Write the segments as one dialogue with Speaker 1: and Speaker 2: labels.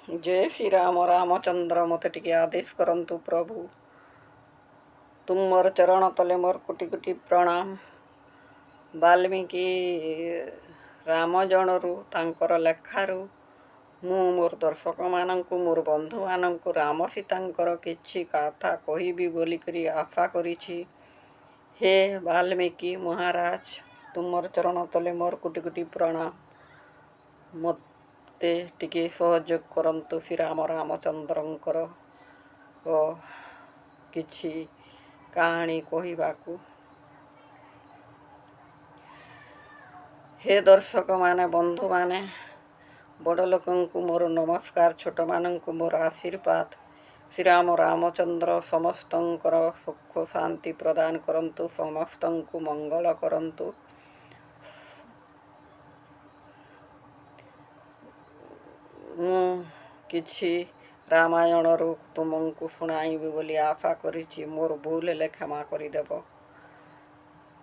Speaker 1: जय श्री राम रामचंद्र मते टिके आदेश करंतु प्रभु तुमर चरण तले मोर कोटि कोटि प्रणाम। वाल्मीकि रामजणरू तांकर लेखारू मु मोर दर्शक मानंकु मोर बंधु मानंकु राम सीतांकर किछि कथा कहिबी बोलिकरी आशा करिछि। हे वाल्मीकि महाराज तुमर चरण तले मोर कोटि कोटि प्रणाम। मते टिके सहयोग करंतु श्री राम रामचंद्रंकर किछि कहानी कहवाकू। हे दर्शक माने बंधु माने बड़ लोकंकु मोर नमस्कार, छोट मानंकु मोर आशीर्वाद। श्री राम रामचंद्र समस्तंकर सुख शांति प्रदान करंतु, समस्तंकु मंगल करंतु। मु किछि रामायणरू तुमको शुणाइबी बोली आशा करिछि। मोर भूल हेले क्षमा करदेव।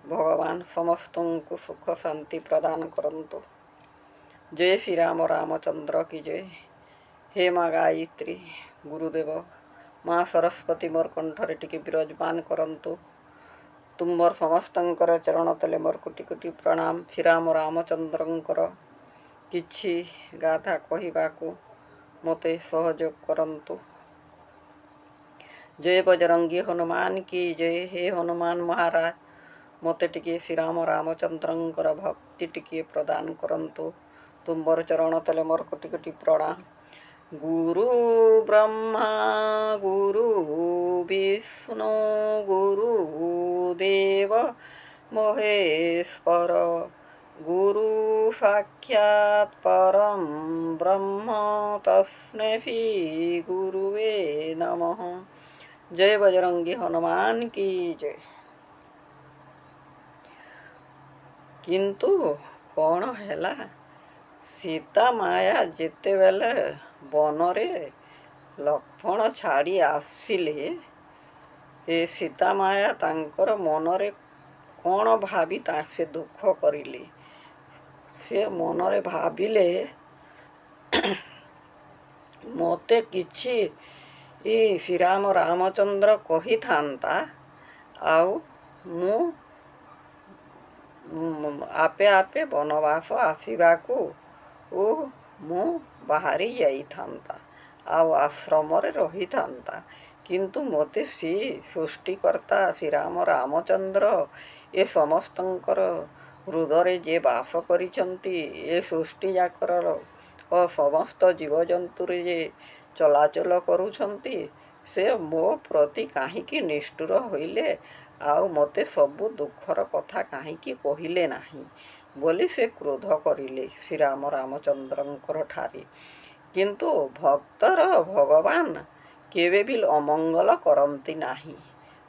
Speaker 1: भगवान समस्तंकु सुख शांति प्रदान करंतु। जय श्री राम रामचंद्र की जय। हे माँ गायत्री गुरुदेव माँ सरस्वती मोर कंठरे टिके विराजमान करंतु। तुम मोर समस्तंकर चरण तले मोर कोटि कोटि प्रणाम। श्री राम रामचंद्रंकर किछि गाथा कहवाकू मते सहयोग करंतु। जय बजरंगी हनुमान की जय। हे हनुमान महाराज मते टिके श्री राम रामचंद्रंकर भक्ति टिके प्रदान करंतु। तुमर चरण तले मोर कोटि कोटि प्रणाम। गुरु ब्रह्मा गुरु विष्णु गुरु देव महेश्वर गुरु साक्षात् परम ब्रह्म तस्मै श्री गुरुवे नमः। जय बजरंगी हनुमान की जय। किंतु कौन हैला सीता माया जेते बेले बनरे लक्ष्मण छाड़ी आसिले ए सीता माया तांकर मनरे कौन भावी से दुख करिले। से मनरे भाविले मते किछि श्री राम रामचंद्र कही थांता आउ मु आपे आपे वनवास आसवाकू मु बाहरी जाई थांता आउ आश्रम रही थांता। किंतु मते सी सृष्टिकर्ता श्री राम रामचंद्र ए समस्तंकर हृदय जे बास करिसंती ए सृष्टि जाकर और समस्त जीवजंतु जे चलाचल करुछंती से मो प्रति काहींकी निष्ठुर होइले आउ मते सबु दुखर कथा काहींकी कहिले नाही बोली से क्रोध करिले श्री राम रामचंद्रंकर ठारी। किंतु भक्तर भगवान केवे भी अमंगल करंती नाही।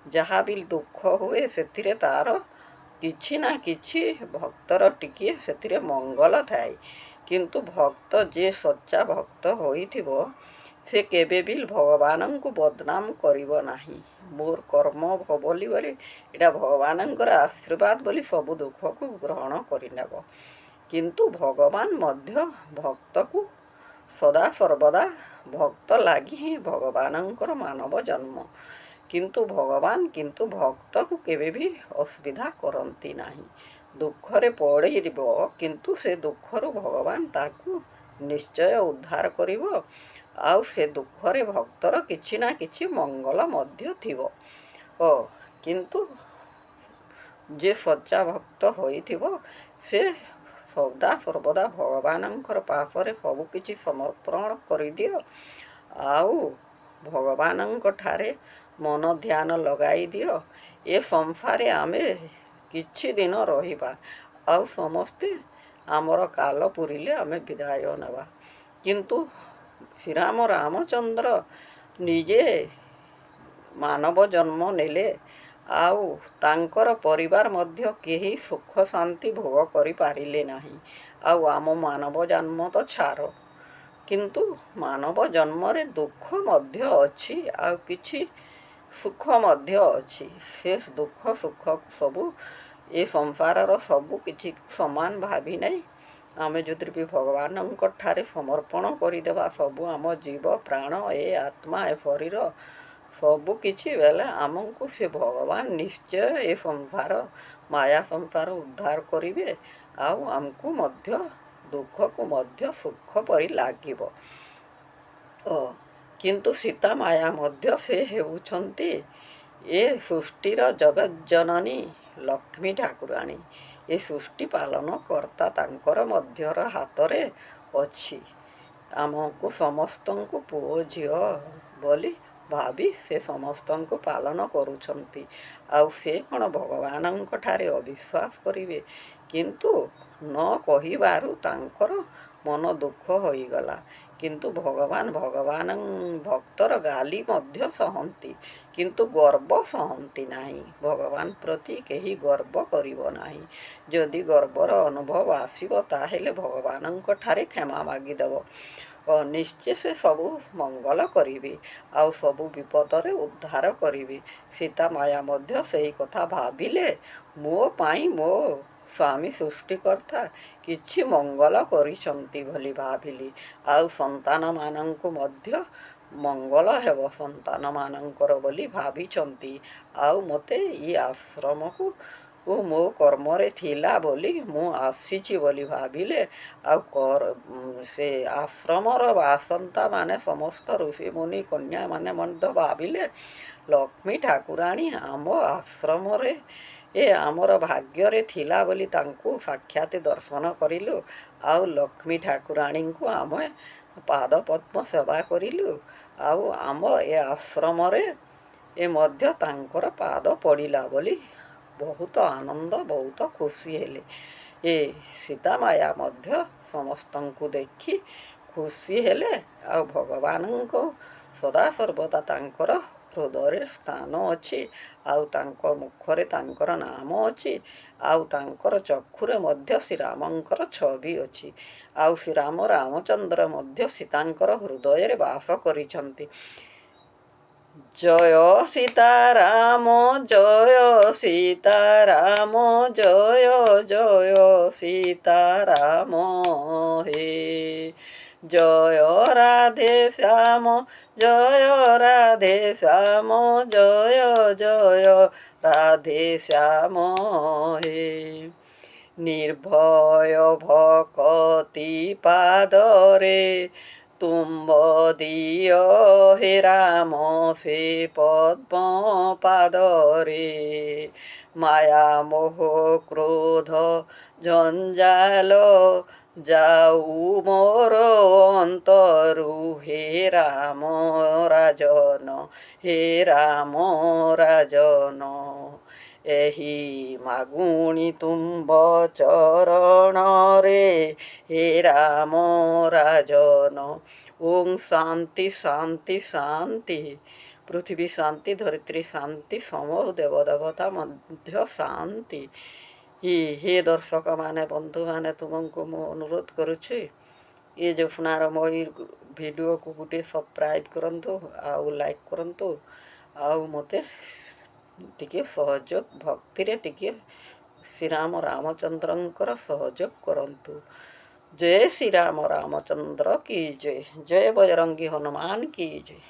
Speaker 1: जहाँ भी दुख हुए सेथिरे तार किछि ना किछि भक्तर टिके सेथिरे मंगल थाए। किंतु भक्त जे सच्चा भक्त होइथिबो से केबे भी भगवान को बदनाम करिबो नाही। मोर कर्म बोली बोली एटा भगवानंकर आशीर्वाद बोली सब दुख को ग्रहण करिनेब। किंतु भगवान मध्य भक्त को सदा सर्वदा भक्त लगी ही भगवानंकर मानव जन्म। किंतु भगवान किंतु भक्त को केबे भी असुविधा करंती नाही। दुखरे पड़िबो किंतु से दुखरु भगवान ताकू निश्चय उद्धार करिबो आउ से दुखरे भक्तर किछि ना किछि मंगल मध्य थिबो। किंतु जे सच्चा भक्त होइथिबो से सदा सर्वदा भगवानंकर पासरे सब किछि समर्पण करि दियो आउ भगवानंक ठारे मन ध्यान लगाई दियो। ए संसारे आमे किछि दिन रहिबा आउ समस्ते आमर काल पुरिले आमे विदाय नेबा। किंतु श्री राम रामचंद्र निजे मानव जन्म नेले आउ तांकर परिवार मध्य केही सुख शांति भोग करि पारिले नाही। आउ आम मानव जन्म तो छार किंतु मानव जन्म रे दुख मध्य अछि आउ किछि सुख मध्य अछि। से दुख सुख सबु ए संसार सबु किछि समान भावी नहीं। ଆମେ ଯଦି ବି ଭଗବାନଙ୍କ ଠାରେ ସମର୍ପଣ କରିଦେବା ସବୁ ଆମ ଜୀବ ପ୍ରାଣ ଏ ଆତ୍ମା ଏ ଶରୀର ସବୁ କିଛି ବେଲେ ଆମକୁ ସେ ଭଗବାନ ନିଶ୍ଚୟ ଏ ସଂସାର ମାୟା ସଂସାର ଉଦ୍ଧାର କରିବେ ଆଉ ଆମକୁ ମଧ୍ୟ ଦୁଃଖକୁ ମଧ୍ୟ ସୁଖ ପରି ଲାଗିବ। କିନ୍ତୁ ସୀତା ମାୟା ମଧ୍ୟ ସେ ହେଉଛନ୍ତି ଏ ସୃଷ୍ଟିର ଜଗଜ୍ଜନନୀ ଲକ୍ଷ୍ମୀ ଠାକୁରାଣୀ। ଏ ସୃଷ୍ଟି ପାଳନ କର୍ତ୍ତା ତାଙ୍କର ମଧ୍ୟର ହାତରେ ଅଛି। ଆମକୁ ସମସ୍ତଙ୍କୁ ପୁଅ ଝିଅ ବୋଲି ଭାବି ସେ ସମସ୍ତଙ୍କୁ ପାଳନ କରୁଛନ୍ତି। ଆଉ ସେ କ'ଣ ଭଗବାନଙ୍କ ଠାରେ ଅବିଶ୍ୱାସ କରିବେ? କିନ୍ତୁ ନ କହିବାରୁ ତାଙ୍କର ମନ ଦୁଃଖ ହୋଇଗଲା। କିନ୍ତୁ ଭଗବାନ ଭକ୍ତର ଗାଲି ମଧ୍ୟ ସହନ୍ତି, କିନ୍ତୁ ଗର୍ବ ସହନ୍ତି ନାହିଁ। ଭଗବାନ ପ୍ରତି କେହି ଗର୍ବ କରିବ ନାହିଁ। ଯଦି ଗର୍ବର ଅନୁଭବ ଆସିବ ତାହେଲେ ଭଗବାନଙ୍କ ଠାରେ କ୍ଷମା ମାଗିଦେବ। ନିଶ୍ଚୟ ସେ ସବୁ ମଙ୍ଗଳ କରିବେ ଆଉ ସବୁ ବିପଦରେ ଉଦ୍ଧାର କରିବେ। ସୀତା ମାୟା ମଧ୍ୟ ସେଇ କଥା ଭାବିଲେ, ମୋ ପାଇଁ ମୋ ସ୍ୱାମୀ ସୃଷ୍ଟିକର୍ତ୍ତା କିଛି ମଙ୍ଗଳ କରିଛନ୍ତି ବୋଲି ଭାବିଲି। ଆଉ ସନ୍ତାନମାନଙ୍କୁ ମଧ୍ୟ ମଙ୍ଗଳ ହେବ ସନ୍ତାନମାନଙ୍କର ବୋଲି ଭାବିଛନ୍ତି। ଆଉ ମୋତେ ଏ ଆଶ୍ରମକୁ ମୋ କର୍ମରେ ଥିଲା ବୋଲି ମୁଁ ଆସିଛି ବୋଲି ଭାବିଲେ। ଆଉ ସେ ଆଶ୍ରମର ବାସନ୍ତାମାନେ ସମସ୍ତ ଋଷିମୁନି କନ୍ୟାମାନେ ମଧ୍ୟ ଭାବିଲେ, ଲକ୍ଷ୍ମୀ ଠାକୁରାଣୀ ଆମ ଆଶ୍ରମରେ ଆମର ଭାଗ୍ୟରେ ଥିଲା ବୋଲି ତାଙ୍କୁ ସାକ୍ଷାତ ଦର୍ଶନ କରିଲୁ। ଆଉ ଲକ୍ଷ୍ମୀ ଠାକୁରାଣୀଙ୍କୁ ଆମେ ପାଦ ପଦ୍ମ ସେବା କରିଲୁ। ଆଉ ଆମ ଏ ଆଶ୍ରମରେ ମଧ୍ୟ ତାଙ୍କର ପାଦ ପଡ଼ିଲା ବୋଲି ବହୁତ ଆନନ୍ଦ ବହୁତ ଖୁସି ହେଲେ। ସୀତା ମାୟା ମଧ୍ୟ ସମସ୍ତଙ୍କୁ ଦେଖି ଖୁସି ହେଲେ। ଆଉ ଭଗବାନଙ୍କ ସଦାସର୍ବଦା ତାଙ୍କର ହୃଦୟରେ ସ୍ଥାନ ଅଛି। ଆଉ ତାଙ୍କ ମୁଖରେ ତାଙ୍କର ନାମ ଅଛି। ଆଉ ତାଙ୍କର ଚକ୍ଷୁରେ ମଧ୍ୟ ଶ୍ରୀରାମଙ୍କର ଛବି ଅଛି। ଆଉ ଶ୍ରୀରାମ ରାମଚନ୍ଦ୍ର ମଧ୍ୟ ସୀତାଙ୍କର ହୃଦୟରେ ବାସ କରିଛନ୍ତି। ଜୟ ସୀତାରାମ ଜୟ ସୀତାରାମ ଜୟ ଜୟ ସୀତାରାମ হে জয় রাধে শ্যাম জয় রাধে শ্যাম জয় জয় রাধে শ্যাম হে ନିର୍ଭୟ ଭକତି ପାଦରେ ତୁମ୍ବ ଦିଅ ହେ ରାମ ସେ ପଦ୍ମ ପାଦରେ ମାୟା ମୋହ କ୍ରୋଧ ଜଞ୍ଜାଲ ଯାଉ ମୋର ଅନ୍ତରୁ ହେ ରାମ ରାଜନ ହେ ରାମ ରାଜନ ଏହି ମାଗୁଣି ତୁମ୍ବ ଚରଣରେ ହେ ରାମ ରାଜନ। ଓಂ ଶାନ୍ତି ଶାନ୍ତି ଶାନ୍ତି। ପୃଥିବୀ ଶାନ୍ତି ଧରିତ୍ରୀ ଶାନ୍ତି ସମୂହ ଦେବଦେବତା ମଧ୍ୟ ଶାନ୍ତି। ହେ ଦର୍ଶକମାନେ ବନ୍ଧୁମାନେ ତୁମକୁ ମୁଁ ଅନୁରୋଧ କରୁଛି ଏ ଜ୍ୟୋତ୍ସ୍ନାର ମୟୂର ଭିଡ଼ିଓକୁ ଗୋଟେ ସବସ୍କ୍ରାଇବ୍ କରନ୍ତୁ ଆଉ ଲାଇକ୍ କରନ୍ତୁ। ଆଉ ମୋତେ ଟିକେ ସହଯୋଗ ଭକ୍ତିରେ ଟିକେ ଶ୍ରୀରାମ ରାମଚନ୍ଦ୍ରଙ୍କର ସହଯୋଗ କରନ୍ତୁ। ଜୟ ଶ୍ରୀରାମ ରାମଚନ୍ଦ୍ର କି ଜୟ। ଜୟ ବଜରଙ୍ଗୀ ହନୁମାନ କି ଜୟ।